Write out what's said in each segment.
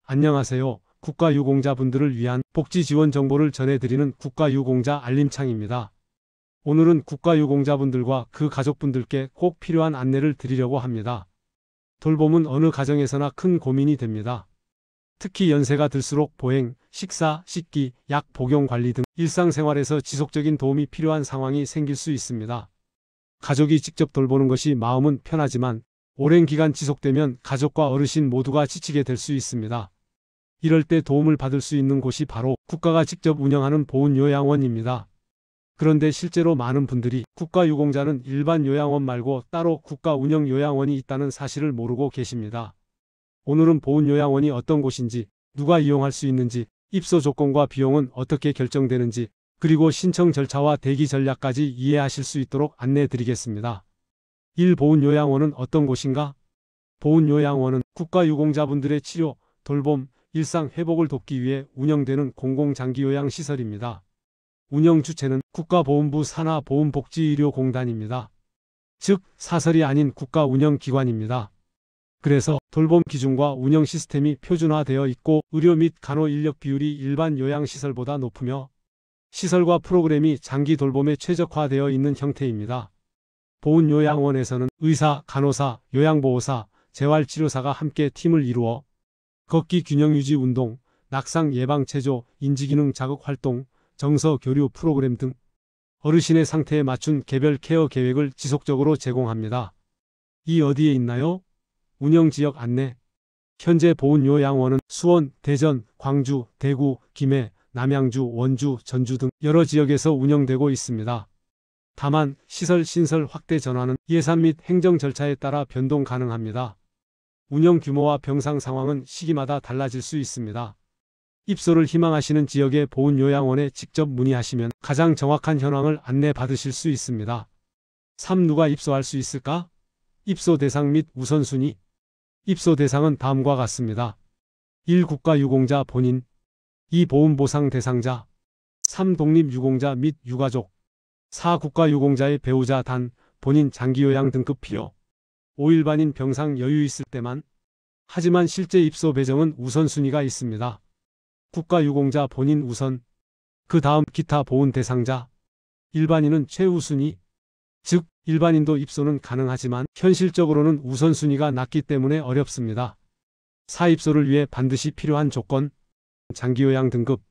안녕하세요. 국가유공자분들을 위한 복지 지원 정보를 전해드리는 국가유공자 알림창입니다. 오늘은 국가유공자분들과 그 가족분들께 꼭 필요한 안내를 드리려고 합니다. 돌봄은 어느 가정에서나 큰 고민이 됩니다. 특히 연세가 들수록 보행, 식사, 씻기, 약 복용 관리 등 일상생활에서 지속적인 도움이 필요한 상황이 생길 수 있습니다. 가족이 직접 돌보는 것이 마음은 편하지만 오랜 기간 지속되면 가족과 어르신 모두가 지치게 될 수 있습니다. 이럴 때 도움을 받을 수 있는 곳이 바로 국가가 직접 운영하는 보훈요양원입니다. 그런데 실제로 많은 분들이 국가유공자는 일반 요양원 말고 따로 국가 운영 요양원이 있다는 사실을 모르고 계십니다. 오늘은 보훈요양원이 어떤 곳인지, 누가 이용할 수 있는지, 입소 조건과 비용은 어떻게 결정되는지, 그리고 신청 절차와 대기 전략까지 이해하실 수 있도록 안내해 드리겠습니다. 1. 보훈요양원은 어떤 곳인가? 보훈요양원은 국가유공자분들의 치료, 돌봄, 일상 회복을 돕기 위해 운영되는 공공장기요양시설입니다. 운영 주체는 국가보훈부 산하보훈복지의료공단입니다. 즉, 사설이 아닌 국가 운영기관입니다. 그래서 돌봄 기준과 운영 시스템이 표준화되어 있고 의료 및 간호 인력 비율이 일반 요양시설보다 높으며 시설과 프로그램이 장기 돌봄에 최적화되어 있는 형태입니다. 보훈요양원에서는 의사, 간호사, 요양보호사, 재활치료사가 함께 팀을 이루어 걷기 균형 유지 운동, 낙상 예방 체조, 인지기능 자극 활동, 정서 교류 프로그램 등 어르신의 상태에 맞춘 개별 케어 계획을 지속적으로 제공합니다. 이 어디에 있나요? 운영지역 안내. 현재 보훈요양원은 수원, 대전, 광주, 대구, 김해, 남양주, 원주, 전주 등 여러 지역에서 운영되고 있습니다. 다만 시설 신설 확대 전환은 예산 및 행정 절차에 따라 변동 가능합니다. 운영 규모와 병상 상황은 시기마다 달라질 수 있습니다. 입소를 희망하시는 지역의 보훈요양원에 직접 문의하시면 가장 정확한 현황을 안내받으실 수 있습니다. 3. 누가 입소할 수 있을까? 입소 대상 및 우선순위. 입소 대상은 다음과 같습니다. 1. 국가유공자 본인. 2. 보훈보상 대상자. 3. 독립유공자 및 유가족. 4. 국가유공자의 배우자 단, 본인 장기요양 등급 필요. 5. 일반인 병상 여유 있을 때만. 하지만 실제 입소 배정은 우선순위가 있습니다. 국가유공자 본인 우선, 그 다음 기타 보훈 대상자, 일반인은 최우순위. 즉, 일반인도 입소는 가능하지만 현실적으로는 우선순위가 낮기 때문에 어렵습니다. 4. 입소를 위해 반드시 필요한 조건. 장기요양 등급.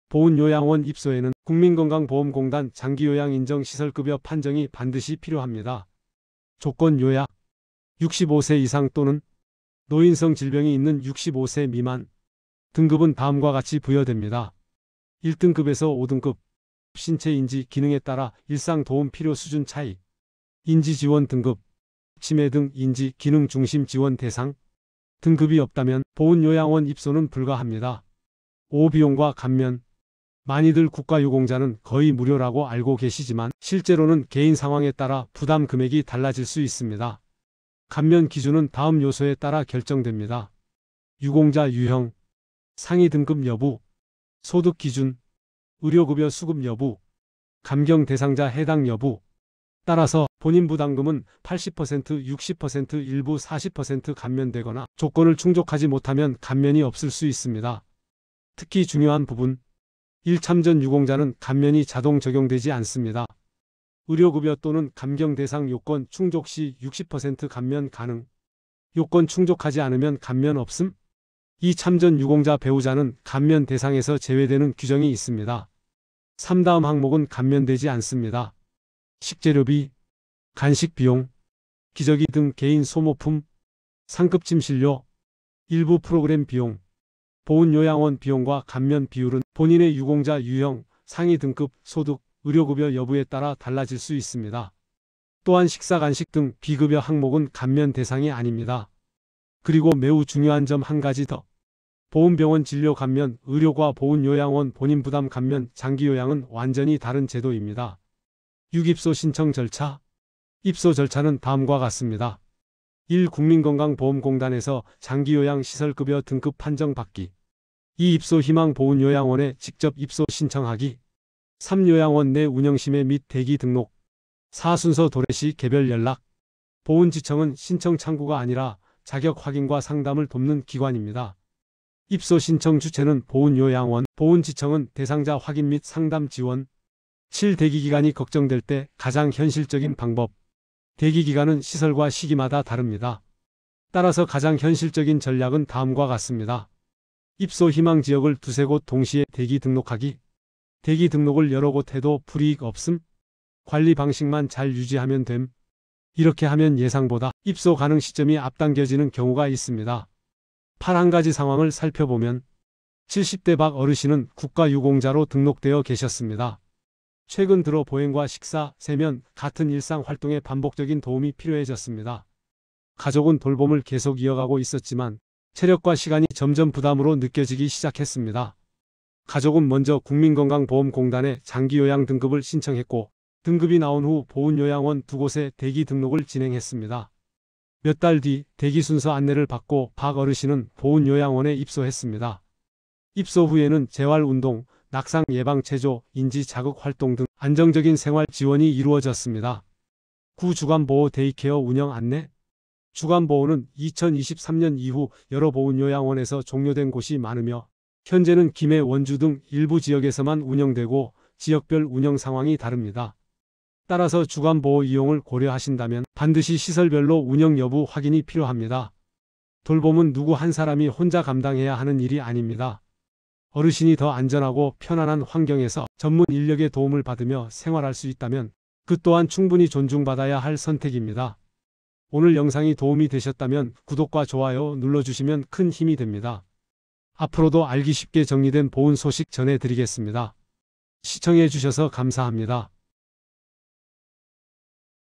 보훈요양원 입소에는 국민건강보험공단 장기요양인정시설급여 판정이 반드시 필요합니다. 조건 요약. 65세 이상 또는 노인성 질병이 있는 65세 미만. 등급은 다음과 같이 부여됩니다. 1등급에서 5등급. 신체 인지 기능에 따라 일상 도움 필요 수준 차이. 인지 지원 등급. 치매 등 인지 기능 중심 지원 대상. 등급이 없다면 보훈요양원 입소는 불가합니다. 5. 비용과 감면. 많이들 국가유공자는 거의 무료라고 알고 계시지만 실제로는 개인 상황에 따라 부담 금액이 달라질 수 있습니다. 감면 기준은 다음 요소에 따라 결정됩니다. 유공자 유형, 상위 등급 여부, 소득 기준, 의료급여 수급 여부, 감경 대상자 해당 여부. 따라서 본인 부담금은 80%, 60%, 일부 40% 감면되거나 조건을 충족하지 못하면 감면이 없을 수 있습니다. 특히 중요한 부분. 1. 참전 유공자는 감면이 자동 적용되지 않습니다. 의료급여 또는 감경 대상 요건 충족 시 60% 감면 가능. 요건 충족하지 않으면 감면 없음. 2. 참전 유공자 배우자는 감면 대상에서 제외되는 규정이 있습니다. 3. 다음 항목은 감면되지 않습니다. 식재료비, 간식 비용, 기저귀 등 개인 소모품, 상급 침실료, 일부 프로그램 비용, 보훈요양원 비용과 감면 비율은 본인의 유공자 유형, 상위 등급, 소득, 의료급여 여부에 따라 달라질 수 있습니다. 또한 식사 간식 등 비급여 항목은 감면 대상이 아닙니다. 그리고 매우 중요한 점 한 가지 더. 보훈병원 진료 감면, 의료과 보훈요양원 본인 부담 감면, 장기요양은 완전히 다른 제도입니다. 6. 입소 신청 절차. 입소 절차는 다음과 같습니다. 1. 국민건강보험공단에서 장기요양시설급여 등급 판정 받기. 2. 입소 희망 보훈요양원에 직접 입소 신청하기. 3. 요양원 내 운영심의 및 대기 등록. 4. 순서 도래시 개별 연락. 보훈지청은 신청 창구가 아니라 자격 확인과 상담을 돕는 기관입니다. 입소 신청 주체는 보훈요양원, 보훈지청은 대상자 확인 및 상담 지원. 7. 대기기간이 걱정될 때 가장 현실적인 방법. 대기기간은 시설과 시기마다 다릅니다. 따라서 가장 현실적인 전략은 다음과 같습니다. 입소 희망 지역을 두세 곳 동시에 대기 등록하기. 대기 등록을 여러 곳 해도 불이익 없음. 관리 방식만 잘 유지하면 됨. 이렇게 하면 예상보다 입소 가능 시점이 앞당겨지는 경우가 있습니다. 8. 한 가지 상황을 살펴보면 70대 박 어르신은 국가유공자로 등록되어 계셨습니다. 최근 들어 보행과 식사, 세면 같은 일상 활동에 반복적인 도움이 필요해졌습니다. 가족은 돌봄을 계속 이어가고 있었지만 체력과 시간이 점점 부담으로 느껴지기 시작했습니다. 가족은 먼저 국민건강보험공단에 장기요양 등급을 신청했고 등급이 나온 후 보훈요양원 2곳에 대기 등록을 진행했습니다. 몇 달 뒤 대기 순서 안내를 받고 박 어르신은 보훈요양원에 입소했습니다. 입소 후에는 재활운동, 낙상 예방 체조, 인지 자극 활동 등 안정적인 생활 지원이 이루어졌습니다. 9. 주간보호 데이케어 운영 안내. 주간보호는 2023년 이후 여러 보훈요양원에서 종료된 곳이 많으며 현재는 김해, 원주 등 일부 지역에서만 운영되고 지역별 운영 상황이 다릅니다. 따라서 주간보호 이용을 고려하신다면 반드시 시설별로 운영 여부 확인이 필요합니다. 돌봄은 누구 한 사람이 혼자 감당해야 하는 일이 아닙니다. 어르신이 더 안전하고 편안한 환경에서 전문 인력의 도움을 받으며 생활할 수 있다면 그 또한 충분히 존중받아야 할 선택입니다. 오늘 영상이 도움이 되셨다면 구독과 좋아요 눌러주시면 큰 힘이 됩니다. 앞으로도 알기 쉽게 정리된 보훈 소식 전해드리겠습니다. 시청해 주셔서 감사합니다.